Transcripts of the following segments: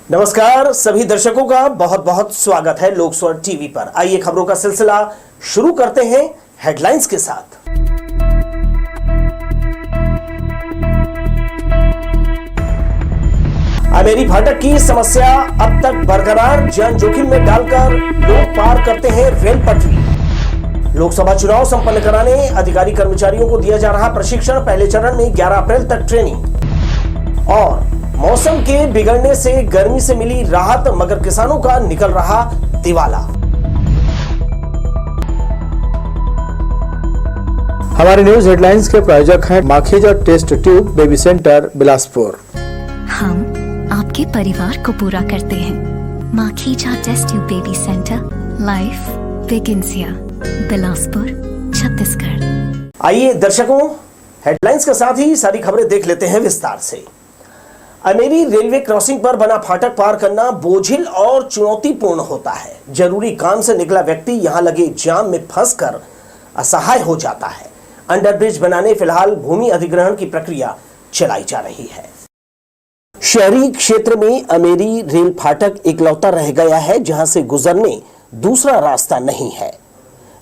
नमस्कार सभी दर्शकों का बहुत बहुत स्वागत है लोकस्वर टीवी पर। आइए खबरों का सिलसिला शुरू करते हैं हेडलाइंस के साथ। अमेरी फाटक की समस्या अब तक बरकरार, जान जोखिम में डालकर लोग पार करते हैं रेल पटरी। लोकसभा चुनाव संपन्न कराने अधिकारी कर्मचारियों को दिया जा रहा प्रशिक्षण, पहले चरण में 11 अप्रैल तक ट्रेनिंग। और मौसम के बिगड़ने से गर्मी से मिली राहत, मगर किसानों का निकल रहा दिवाला। हमारे न्यूज हेडलाइंस के प्रायोजक हैं Makhija test tube baby centre Bilaspur. हम आपके परिवार को पूरा करते हैं। Makhija test tube baby centre, life begins here, Bilaspur, Chhattisgarh. आइए दर्शकों, हेडलाइंस के साथ ही सारी खबरें देख लेते हैं विस्तार से। अमेरी रेलवे क्रॉसिंग पर बना फाटक पार करना बोझिल और चुनौतीपूर्ण होता है। जरूरी काम से निकला व्यक्ति यहां लगे जाम में फंसकर असहाय हो जाता है। अंडरब्रिज बनाने फिलहाल भूमि अधिग्रहण की प्रक्रिया चलाई जा रही है। शहरी क्षेत्र में अमेरी रेल फाटक इकलौता रह गया है जहां से गुजरने दूसरा रास्ता नहीं है।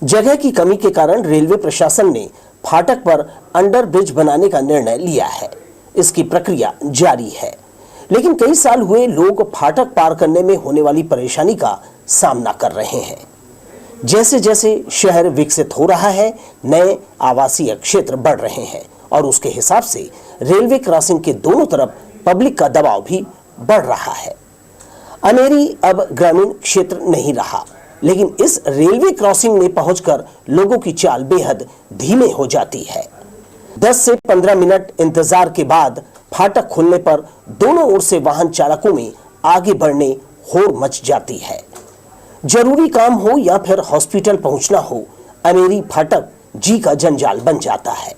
जगह की कमी के कारण रेलवे प्रशासन ने फाटक पर अंडरब्रिज बनाने का निर्णय लिया है। इसकी प्रक्रिया जारी है, लेकिन कई साल हुए लोग फाटक पार करने में होने वाली परेशानी का सामना कर रहे हैं। जैसे जैसे शहर विकसित हो रहा है, नए आवासीय क्षेत्र बढ़ रहे हैं और उसके हिसाब से रेलवे क्रॉसिंग के दोनों तरफ पब्लिक का दबाव भी बढ़ रहा है। अमेरी अब ग्रामीण क्षेत्र नहीं रहा, लेकिन इस रेलवे क्रॉसिंग में पहुंचकर लोगों की चाल बेहद धीमे हो जाती है। 10 से 15 मिनट इंतजार के बाद फाटक खुलने पर दोनों ओर से वाहन चालकों में आगे बढ़ने होड़ मच जाती है। जरूरी काम हो या फिर हॉस्पिटल पहुंचना हो, अमेरी फाटक जी का जंजाल बन जाता है।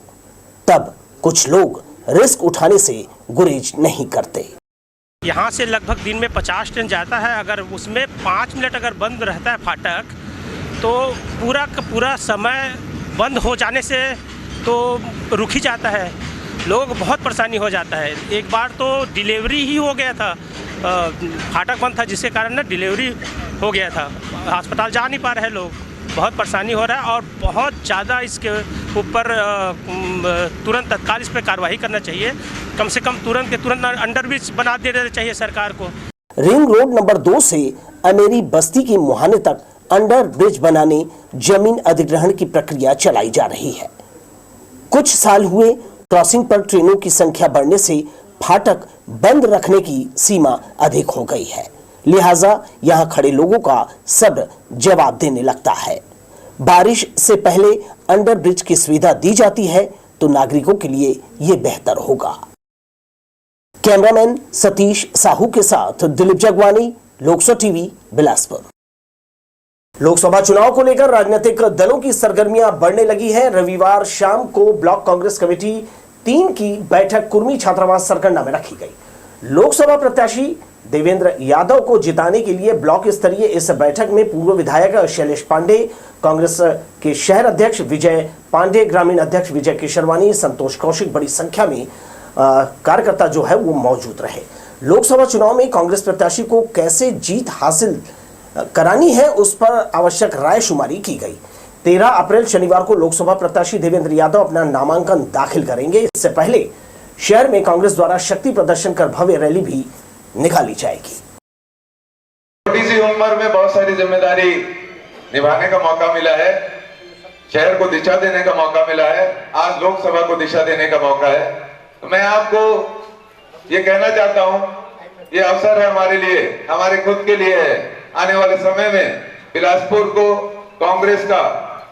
तब कुछ लोग रिस्क उठाने से गुरेज नहीं करते। यहाँ से लगभग दिन में 50 ट्रेन जाता है। अगर उसमें 5 मिनट अगर बंद रहता है फाटक, तो पूरा का पूरा समय बंद हो जाने से तो रुक ही जाता है। लोगों को बहुत परेशानी हो जाता है। एक बार तो डिलीवरी ही हो गया था, फाटक बंद था जिसके कारण ना डिलीवरी हो गया था। अस्पताल जा नहीं पा रहे लोग, बहुत परेशानी हो रहा है और बहुत ज़्यादा इसके ऊपर तुरंत तत्काल इस पर कार्रवाई करना चाहिए। कम से कम तुरंत के तुरंत अंडरब्रिज बना देना चाहिए सरकार को। रिंग रोड नंबर 2 से अमेरी बस्ती के मुहाने तक अंडर ब्रिज बनाने जमीन अधिग्रहण की प्रक्रिया चलाई जा रही है। कुछ साल हुए क्रॉसिंग पर ट्रेनों की संख्या बढ़ने से फाटक बंद रखने की सीमा अधिक हो गई है, लिहाजा यहां खड़े लोगों का सब्र जवाब देने लगता है। बारिश से पहले अंडरब्रिज की सुविधा दी जाती है तो नागरिकों के लिए यह बेहतर होगा। कैमरामैन सतीश साहू के साथ दिलीप जगवानी, लोकसभा टीवी, बिलासपुर। लोकसभा चुनाव को लेकर राजनीतिक दलों की सरगर्मियां बढ़ने लगी है। रविवार शाम को ब्लॉक कांग्रेस कमेटी 3 की बैठक कुर्मी छात्रावास सरकंडा में रखी गई। लोकसभा प्रत्याशी देवेंद्र यादव को जिताने के लिए ब्लॉक स्तरीय इस बैठक में पूर्व विधायक शैलेश पांडे, कांग्रेस के शहर अध्यक्ष विजय पांडे, ग्रामीण अध्यक्ष विजय केशरवानी, संतोष कौशिक बड़ी संख्या में कार्यकर्ता जो है वो मौजूद रहे। लोकसभा चुनाव में कांग्रेस प्रत्याशी को कैसे जीत हासिल करानी है, उस पर आवश्यक राय शुमारी की गई। 13 अप्रैल शनिवार को लोकसभा प्रत्याशी देवेंद्र यादव अपना नामांकन दाखिल करेंगे। इससे पहले शहर में कांग्रेस द्वारा शक्ति प्रदर्शन कर भव्य रैली भी निकाली जाएगी। छोटी सी उम्र में बहुत सारी जिम्मेदारी निभाने का मौका मिला है, शहर को दिशा देने का मौका मिला है, आज लोकसभा को दिशा देने का मौका है। तो मैं आपको ये कहना चाहता हूं, ये अवसर है हमारे लिए, हमारे खुद के लिए है। आने वाले समय में बिलासपुर को कांग्रेस का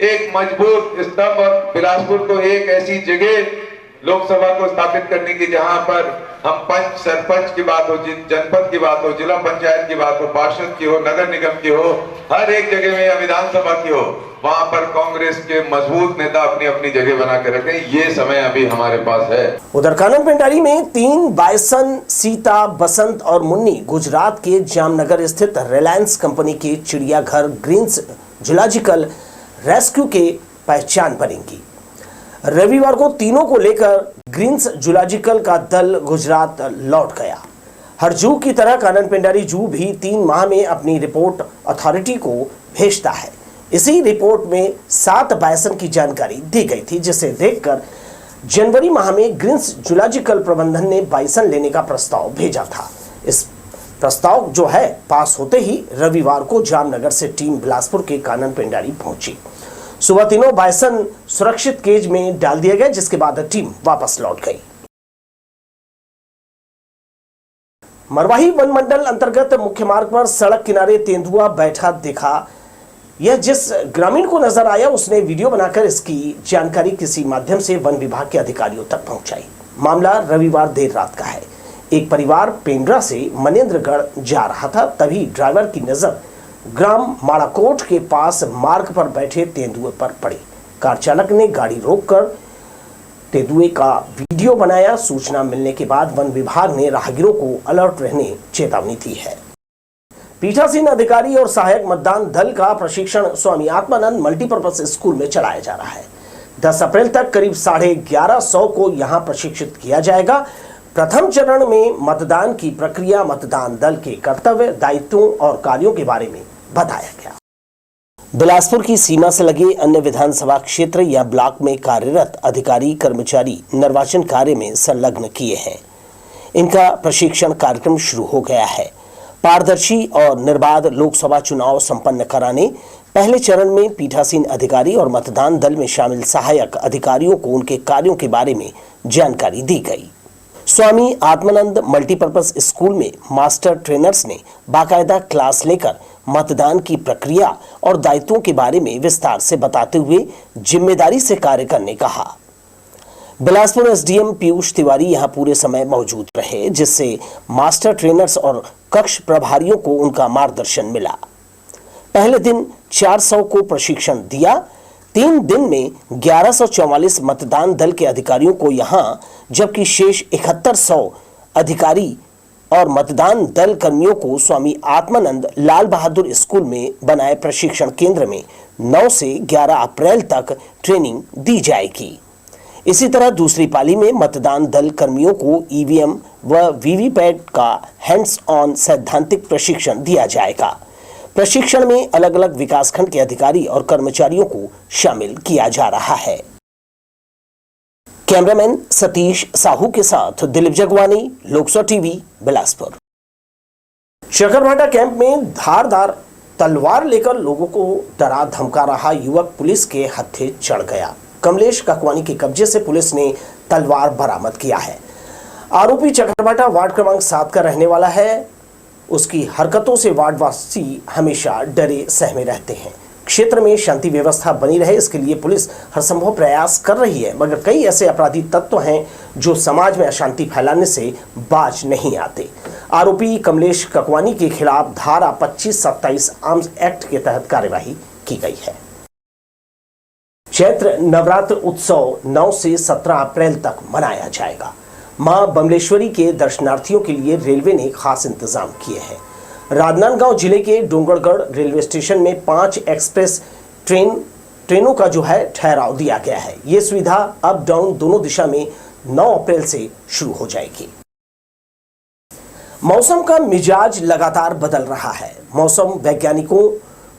एक मजबूत स्तंभ और बिलासपुर को एक ऐसी जगह लोकसभा को स्थापित करने की जहां पर हम पंच सरपंच की बात हो, जनपद की बात हो, जिला पंचायत की बात हो, पार्षद की हो, नगर निगम की हो, हर एक जगह में या विधानसभा की हो, वहां पर कांग्रेस के मजबूत नेता अपनी अपनी जगह बना के रखें। ये समय अभी हमारे पास है। उधर कानन पेंडारी में 3 बायसन, सीता, बसंत और मुन्नी गुजरात के जामनगर स्थित रिलायंस कंपनी के चिड़ियाघर ग्रीन्स जूलॉजिकल रेस्क्यू के पहचान बनेंगी। रविवार को तीनों को लेकर ग्रीन्स जूलॉजिकल का दल गुजरात लौट गया। हर जू की तरह कानन पेंडारी जू भी 3 माह में अपनी रिपोर्ट अथॉरिटी को भेजता है। इसी रिपोर्ट में 7 बायसन की जानकारी दी गई थी, जिसे देखकर जनवरी माह में ग्रीन्स जूलॉजिकल प्रबंधन ने बाइसन लेने का प्रस्ताव भेजा था। इस प्रस्ताव जो है पास होते ही रविवार को जामनगर से टीम बिलासपुर के कानन पेंडारी पहुंची। सुबह तीनों बाइसन सुरक्षित केज में डाल दिए गए, जिसके बाद टीम वापस लौट गई। मरवाही वन मंडल अंतर्गत मुख्य मार्ग पर सड़क किनारे तेंदुआ बैठा देखा। यह जिस ग्रामीण को नजर आया उसने वीडियो बनाकर इसकी जानकारी किसी माध्यम से वन विभाग के अधिकारियों तक पहुंचाई। मामला रविवार देर रात का है। एक परिवार पेंड्रा से मनेन्द्रगढ़ जा रहा था, तभी ड्राइवर की नजर ग्राम माड़ाकोट के पास मार्ग पर बैठे तेंदुए पर पड़ी। कार चालक ने गाड़ी रोककर तेंदुए का वीडियो बनाया। सूचना मिलने के बाद वन विभाग ने राहगीरों को अलर्ट रहने चेतावनी दी है। पीठासीन अधिकारी और सहायक मतदान दल का प्रशिक्षण स्वामी आत्मानंद मल्टीपर्पज स्कूल में चलाया जा रहा है। 10 अप्रैल तक करीब 1150 को यहां प्रशिक्षित किया जाएगा। प्रथम चरण में मतदान की प्रक्रिया, मतदान दल के कर्तव्य, दायित्वों और कार्यों के बारे में बताया गया। बिलासपुर की सीमा से लगे अन्य विधानसभा क्षेत्र या ब्लॉक में कार्यरत अधिकारी कर्मचारी निर्वाचन कार्य में संलग्न किए हैं। इनका प्रशिक्षण कार्यक्रम शुरू हो गया है। पारदर्शी और निर्बाध लोकसभा चुनाव संपन्न कराने पहले चरण में पीठासीन अधिकारी और मतदान दल में शामिल सहायक अधिकारियों को उनके कार्यों के बारे में जानकारी दी गई। स्वामी आत्मानंद मल्टीपर्पज स्कूल में मास्टर ट्रेनर्स ने बाकायदा क्लास लेकर मतदान की प्रक्रिया और दायित्वों के बारे में विस्तार से बताते हुए जिम्मेदारी से कार्य करने कहा। बिलासपुर एसडीएम पीयूष तिवारी यहां पूरे समय मौजूद रहे, जिससे मास्टर ट्रेनर्स और कक्ष प्रभारियों को उनका मार्गदर्शन मिला। पहले दिन 400 को प्रशिक्षण दिया। 3 दिन में 1144 मतदान दल के अधिकारियों को यहां, जबकि शेष 7100 अधिकारी और मतदान दल कर्मियों को स्वामी आत्मानंद लाल बहादुर स्कूल में बनाए प्रशिक्षण केंद्र में 9 से 11 अप्रैल तक ट्रेनिंग दी जाएगी। इसी तरह दूसरी पाली में मतदान दल कर्मियों को ईवीएम व वीवीपैट का हैंड्स ऑन सैद्धांतिक प्रशिक्षण दिया जाएगा। प्रशिक्षण में अलग अलग विकासखंड के अधिकारी और कर्मचारियों को शामिल किया जा रहा है। कैमरामैन सतीश साहू के साथ दिलीप जगवानी, लोकसभा टीवी, बिलासपुर। चकरभाटा कैंप में धारदार तलवार लेकर लोगों को डरा धमका रहा युवक पुलिस के हत्थे चढ़ गया। कमलेश ककवानी के कब्जे से पुलिस ने तलवार बरामद किया है। आरोपी चकरभाटा वार्ड क्रमांक 7 का रहने वाला है। उसकी हरकतों से वार्डवासी हमेशा डरे सहमे रहते हैं। क्षेत्र में शांति व्यवस्था बनी रहे, इसके लिए पुलिस हर संभव प्रयास कर रही है, मगर कई ऐसे अपराधी तत्व हैं जो समाज में अशांति फैलाने से बाज नहीं आते। आरोपी कमलेश ककवानी के खिलाफ धारा 25-27 आर्म्स एक्ट के तहत कार्यवाही की गई है। चैत्र नवरात्र उत्सव 9 से 17 अप्रैल तक मनाया जाएगा। मां बमलेश्वरी के दर्शनार्थियों के लिए रेलवे ने खास इंतजाम किए हैं। राजनांदगांव जिले के डोंगरगढ़ रेलवे स्टेशन में 5 एक्सप्रेस ट्रेनों का जो है ठहराव दिया गया है। ये सुविधा अप डाउन दोनों दिशा में 9 अप्रैल से शुरू हो जाएगी। मौसम का मिजाज लगातार बदल रहा है। मौसम वैज्ञानिकों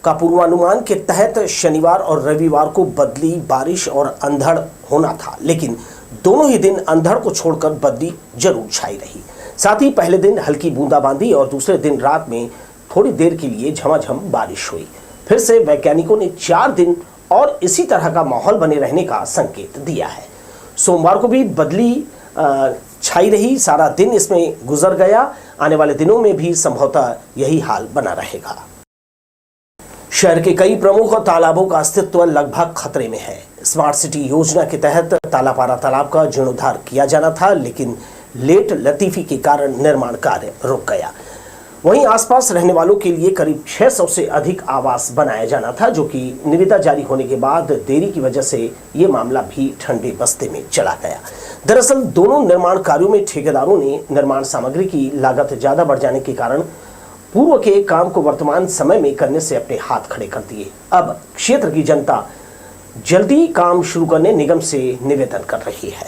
का पूर्वानुमान के तहत शनिवार और रविवार को बदली, बारिश और अंधड़ होना था, लेकिन दोनों ही दिन अंधड़ को छोड़कर बदली जरूर छाई रही। साथ ही पहले दिन हल्की बूंदाबांदी और दूसरे दिन रात में थोड़ी देर के लिए झमाझम बारिश हुई। फिर से वैज्ञानिकों ने 4 दिन और इसी तरह का माहौल बने रहने का संकेत दिया है। सोमवार को भी बदली छाई रही, सारा दिन इसमें गुजर गया। आने वाले दिनों में भी संभवतः यही हाल बना रहेगा। शहर के कई प्रमुख तालाबों का अस्तित्व लगभग खतरे में है। स्मार्ट सिटी योजना के तहत तालापारा तालाब का जीर्णोद्धार किया जाना था, लेकिन लेट लतीफी के कारण निर्माण कार्य रुक गया। वहीं आसपास रहने वालों के लिए करीब 600 से अधिक आवास बनाया जाना था, जो कि निविदा जारी होने के बाद देरी की वजह से ये मामला भी ठंडे बस्ते में चला गया। दरअसल दोनों निर्माण कार्यों में ठेकेदारों ने निर्माण सामग्री की लागत ज्यादा बढ़ जाने के कारण पूर्व के काम को वर्तमान समय में करने से अपने हाथ खड़े कर दिए। अब क्षेत्र की जनता जल्दी काम शुरू करने निगम से निवेदन कर रही है।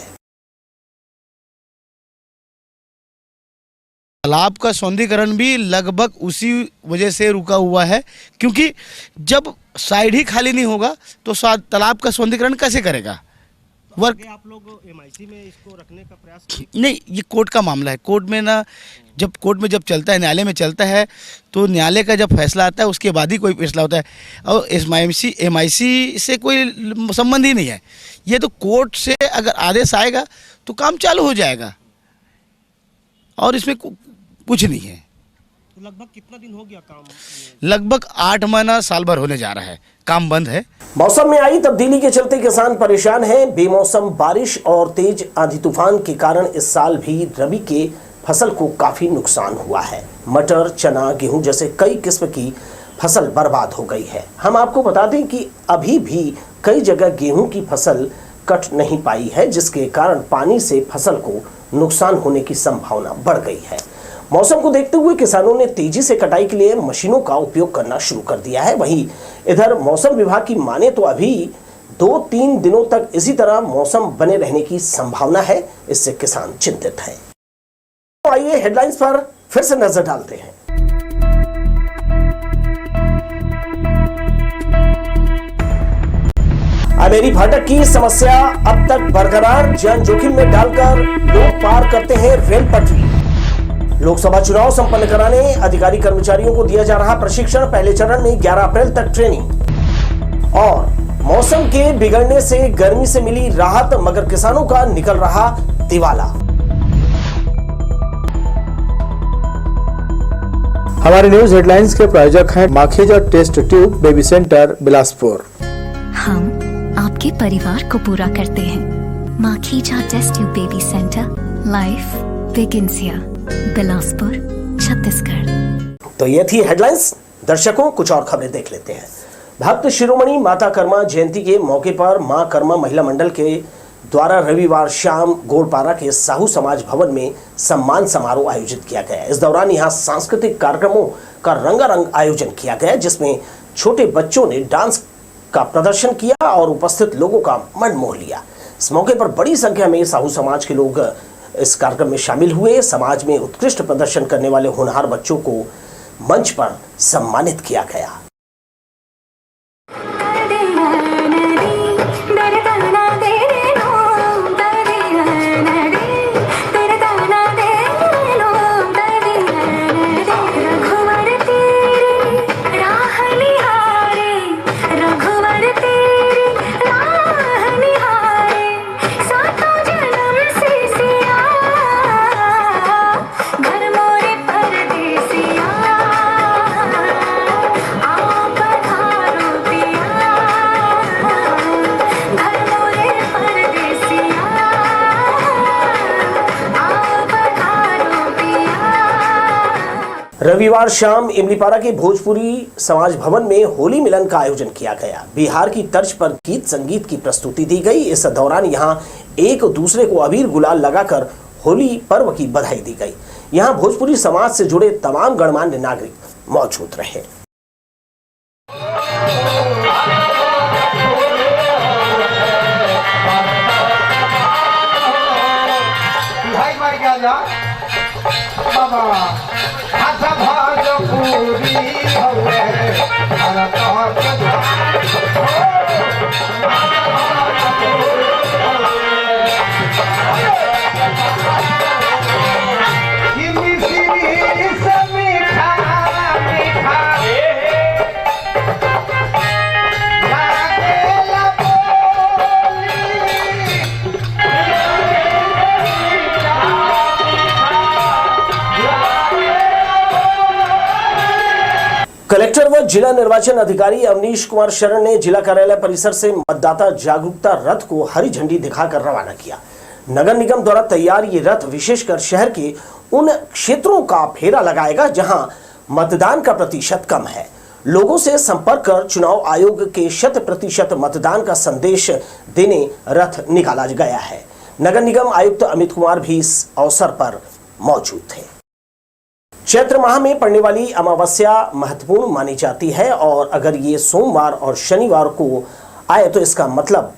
तालाब का सौंदर्यीकरण भी लगभग उसी वजह से रुका हुआ है, क्योंकि जब साइड ही खाली नहीं होगा तो तालाब का सौंदर्यीकरण कैसे करेगा। वर्क आप लोग एमआईसी में इसको रखने का प्रयास नहीं, ये कोर्ट का मामला है। कोर्ट में ना, जब कोर्ट में जब चलता है, न्यायालय में चलता है, तो न्यायालय का जब फैसला आता है उसके बाद ही कोई फैसला होता है। और एमआईसी से कोई संबंध ही नहीं है। ये तो कोर्ट से अगर आदेश आएगा तो काम चालू हो जाएगा, और इसमें कुछ नहीं है। तो लगभग कितना दिन हो गया काम? लगभग 8 महीना साल भर होने जा रहा है, काम बंद है। मौसम में आई तब्दीली के चलते किसान परेशान हैं। बेमौसम बारिश और तेज आंधी तूफान के कारण इस साल भी रबी के फसल को काफी नुकसान हुआ है। मटर, चना, गेहूं जैसे कई किस्म की फसल बर्बाद हो गई है। हम आपको बता दें कि अभी भी कई जगह गेहूं की फसल कट नहीं पाई है, जिसके कारण पानी से फसल को नुकसान होने की संभावना बढ़ गई है। मौसम को देखते हुए किसानों ने तेजी से कटाई के लिए मशीनों का उपयोग करना शुरू कर दिया है। वहीं इधर मौसम विभाग की माने तो अभी 2-3 दिनों तक इसी तरह मौसम बने रहने की संभावना है। इससे किसान चिंतित हैं। तो आइए हेडलाइंस पर फिर से नजर डालते हैं। अमेरी फाटक की समस्या अब तक बरकरार, जान जोखिम में डालकर लोग पार करते हैं रेल पटरी। लोकसभा चुनाव संपन्न कराने अधिकारी कर्मचारियों को दिया जा रहा प्रशिक्षण, पहले चरण में 11 अप्रैल तक ट्रेनिंग। और मौसम के बिगड़ने से गर्मी से मिली राहत, मगर किसानों का निकल रहा दिवाला। हमारे न्यूज हेडलाइंस के प्रायोजक हैं Makhija test tube baby centre Bilaspur. हम आपके परिवार को पूरा करते हैं। Makhija test tube baby centre, life begins here, Bilaspur, Chhattisgarh. तो ये थी हेडलाइंस। दर्शकों, कुछ और खबरें देख लेते हैं। भक्त शिरोमणि माता कर्मा जयंती के मौके पर मां कर्मा महिला मंडल के द्वारा रविवार शाम गोड़पारा के साहू समाज भवन में सम्मान समारोह आयोजित किया गया। इस दौरान यहां सांस्कृतिक कार्यक्रमों का रंगारंग आयोजन किया गया, जिसमें छोटे बच्चों ने डांस का प्रदर्शन किया और उपस्थित लोगों का मन मोह लिया। इस मौके पर बड़ी संख्या में साहू समाज के लोग इस कार्यक्रम में शामिल हुए। समाज में उत्कृष्ट प्रदर्शन करने वाले होनहार बच्चों को मंच पर सम्मानित किया गया। रविवार शाम इमलीपारा के भोजपुरी समाज भवन में होली मिलन का आयोजन किया गया। बिहार की तर्ज पर गीत संगीत की प्रस्तुति दी गई। इस दौरान यहां एक दूसरे को अबीर गुलाल लगाकर होली पर्व की बधाई दी गई। यहां भोजपुरी समाज से जुड़े तमाम गणमान्य नागरिक मौजूद रहे। कलेक्टर व जिला निर्वाचन अधिकारी अवनीश कुमार शरण ने जिला कार्यालय परिसर से मतदाता जागरूकता रथ को हरी झंडी दिखाकर रवाना किया। नगर निगम द्वारा तैयार ये रथ विशेषकर शहर के उन क्षेत्रों का फेरा लगाएगा जहां मतदान का प्रतिशत कम है। लोगों से संपर्क कर चुनाव आयोग के 100% मतदान का संदेश देने रथ निकाला गया है। नगर निगम आयुक्त अमित कुमार भी इस अवसर पर मौजूद थे। चैत्र माह में पड़ने वाली अमावस्या महत्वपूर्ण मानी जाती है और अगर ये सोमवार और शनिवार को आए तो इसका मतलब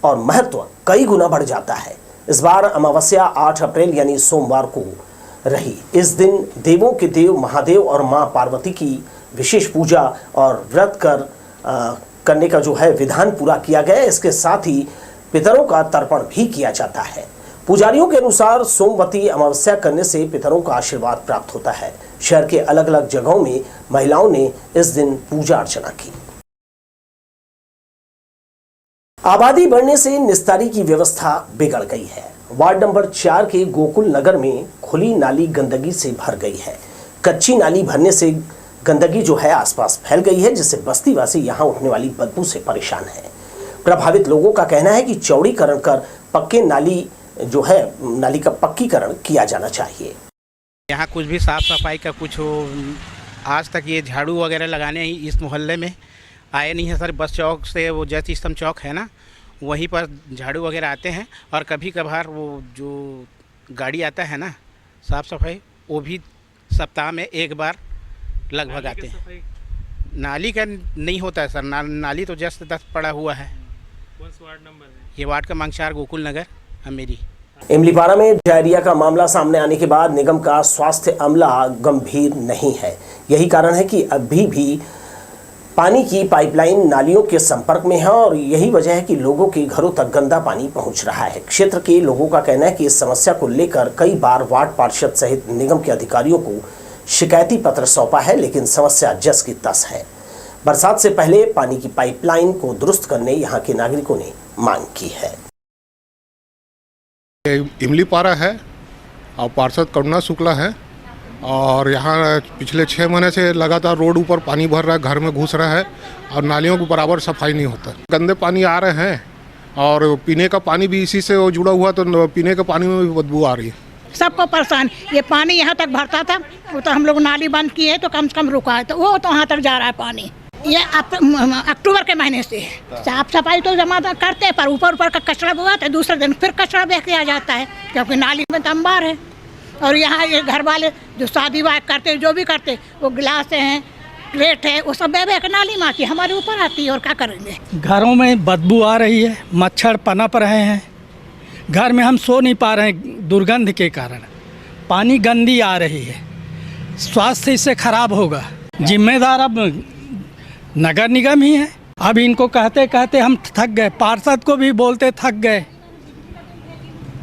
और महत्व कई गुना बढ़ जाता है। इस बार अमावस्या 8 अप्रैल यानी सोमवार को रही। इस दिन देवों के देव महादेव और मां पार्वती की विशेष पूजा और व्रत करने का जो है विधान पूरा किया गया। इसके साथ ही पितरों का तर्पण भी किया जाता है। पुजारियों के अनुसार सोमवती अमावस्या करने से पितरों का आशीर्वाद प्राप्त होता है। शहर के अलग अलग जगहों में महिलाओं ने इस दिन पूजा अर्चना की। आबादी बढ़ने से निस्तारी की व्यवस्था बिगड़ गई है। वार्ड नंबर 4 के गोकुल नगर में खुली नाली गंदगी से भर गई है। कच्ची नाली भरने से गंदगी जो है आसपास फैल गई है, जिससे बस्तीवासी यहां उठने वाली बदबू से परेशान है। प्रभावित लोगों का कहना है कि चौड़ीकरण कर पक्के नाली जो है नाली का पक्कीकरण किया जाना चाहिए। यहाँ कुछ भी साफ सफाई का कुछ हो, आज तक ये झाड़ू वगैरह लगाने ही इस मोहल्ले में आए नहीं है सर। बस चौक से वो जैसे स्तंभ चौक है ना, वहीं पर झाड़ू वगैरह आते हैं और कभी कभार वो जो गाड़ी आता है ना साफ़ सफाई, वो भी सप्ताह में एक बार लगभग आते हैं। नाली का नहीं होता है सर, नाली तो जस्ट 10 पड़ा हुआ है। कौन सा वार्ड नंबर है? ये वार्ड क्रमांक 4 गोकुल नगर अमेरी। इमलीपारा में डायरिया का मामला सामने आने के बाद निगम का स्वास्थ्य अमला गंभीर नहीं है। यही कारण है कि अभी भी पानी की पाइपलाइन नालियों के संपर्क में है और यही वजह है कि लोगों के घरों तक गंदा पानी पहुंच रहा है। क्षेत्र के लोगों का कहना है कि इस समस्या को लेकर कई बार वार्ड पार्षद सहित निगम के अधिकारियों को शिकायती पत्र सौंपा है, लेकिन समस्या जस की तस है। बरसात से पहले पानी की पाइपलाइन को दुरुस्त करने यहाँ के नागरिकों ने मांग की है। इमलीपारा है और पार्षद करुणा शुक्ला है और यहाँ पिछले 6 महीने से लगातार रोड ऊपर पानी भर रहा है, घर में घुस रहा है और नालियों को बराबर सफाई नहीं होता। गंदे पानी आ रहे हैं और पीने का पानी भी इसी से जुड़ा हुआ, तो पीने के पानी में भी बदबू आ रही है। सबको परेशान। ये पानी यहाँ तक भरता था, वो तो हम लोग नाली बंद किए तो कम से कम रुका है, तो वो तो वहाँ तक जा रहा है पानी। ये अक्टूबर के महीने से साफ सफाई तो जमा करते हैं, पर ऊपर का कचरा बुआते हैं, दूसरे दिन फिर कचरा बह के आ जाता है, क्योंकि नाली में तो अंबार है। और यहाँ ये घर वाले जो शादी वाह करते जो भी करते, वो गिलास हैं, प्लेट है, वो सब बह के नाली में आती है, हमारे ऊपर आती है। और क्या करेंगे? घरों में बदबू आ रही है, मच्छर पनप रहे हैं, घर में हम सो नहीं पा रहे हैं दुर्गंध के कारण। पानी गंदी आ रही है, स्वास्थ्य इससे खराब होगा। जिम्मेदार अब नगर निगम ही है। अब इनको कहते कहते हम थक गए, पार्षद को भी बोलते थक गए।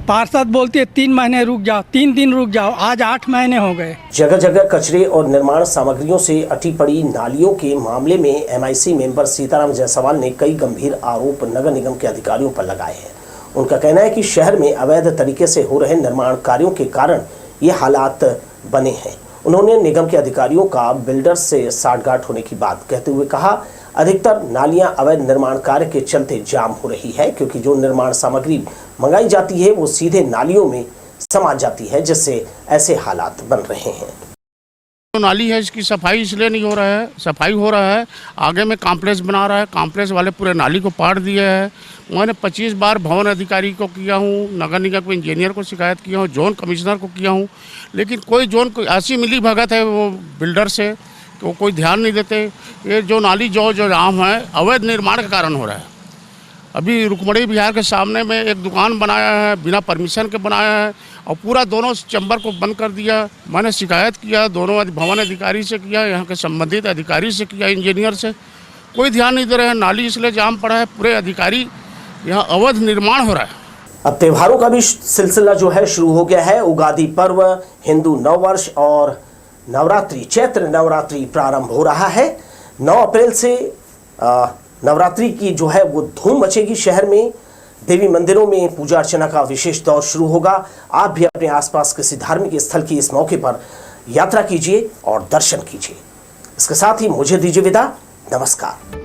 पार्षद बोलती है 3 महीने रुक जाओ, 3 दिन रुक जाओ, आज 8 महीने हो गए। जगह जगह कचरे और निर्माण सामग्रियों से अटी पड़ी नालियों के मामले में MIC मेंबर सीताराम जायसवाल ने कई गंभीर आरोप नगर निगम के अधिकारियों पर लगाए हैं। उनका कहना है कि शहर में अवैध तरीके से हो रहे निर्माण कार्यों के कारण ये हालात बने हैं। उन्होंने निगम के अधिकारियों का बिल्डर से साठगांठ होने की बात कहते हुए कहा, अधिकतर नालियां अवैध निर्माण कार्य के चलते जाम हो रही है, क्योंकि जो निर्माण सामग्री मंगाई जाती है वो सीधे नालियों में समा जाती है, जिससे ऐसे हालात बन रहे हैं। नाली है, इसकी सफाई इसलिए नहीं हो रहा है। सफाई हो रहा है, आगे में कॉम्प्लेक्स बना रहा है, कॉम्प्लेक्स वाले पूरे नाली को पाड़ दिए है। मैंने 25 बार भवन अधिकारी को किया हूँ, नगर निगम के इंजीनियर को शिकायत किया हूँ, जोन कमिश्नर को किया हूँ, लेकिन कोई जोन को ऐसी मिली भगत है वो बिल्डर से तो कोई ध्यान नहीं देते। ये जो नाली जो जाम है अवैध निर्माण के कारण हो रहा है। अभी रुकमणी बिहार के सामने में एक दुकान बनाया है, बिना परमिशन के बनाया है और पूरा दोनों चैम्बर को बंद कर दिया। मैंने शिकायत किया, दोनों भवन अधिकारी से किया, यहाँ के संबंधित अधिकारी से किया, इंजीनियर से, कोई ध्यान नहीं दे रहे हैं। नाली इसलिए जाम पड़ा है, पूरे अधिकारी यहाँ अवैध निर्माण हो रहा है। अब त्योहारों का भी सिलसिला जो है शुरू हो गया है। उगादी पर्व, हिंदू नववर्ष और नवरात्रि, चैत्र नवरात्रि प्रारंभ हो रहा है। 9 अप्रैल से नवरात्रि की जो है वो धूम मचेगी। शहर में देवी मंदिरों में पूजा अर्चना का विशेष दौर शुरू होगा। आप भी अपने आसपास किसी धार्मिक स्थल की इस मौके पर यात्रा कीजिए और दर्शन कीजिए। इसके साथ ही मुझे दीजिए विदा। नमस्कार।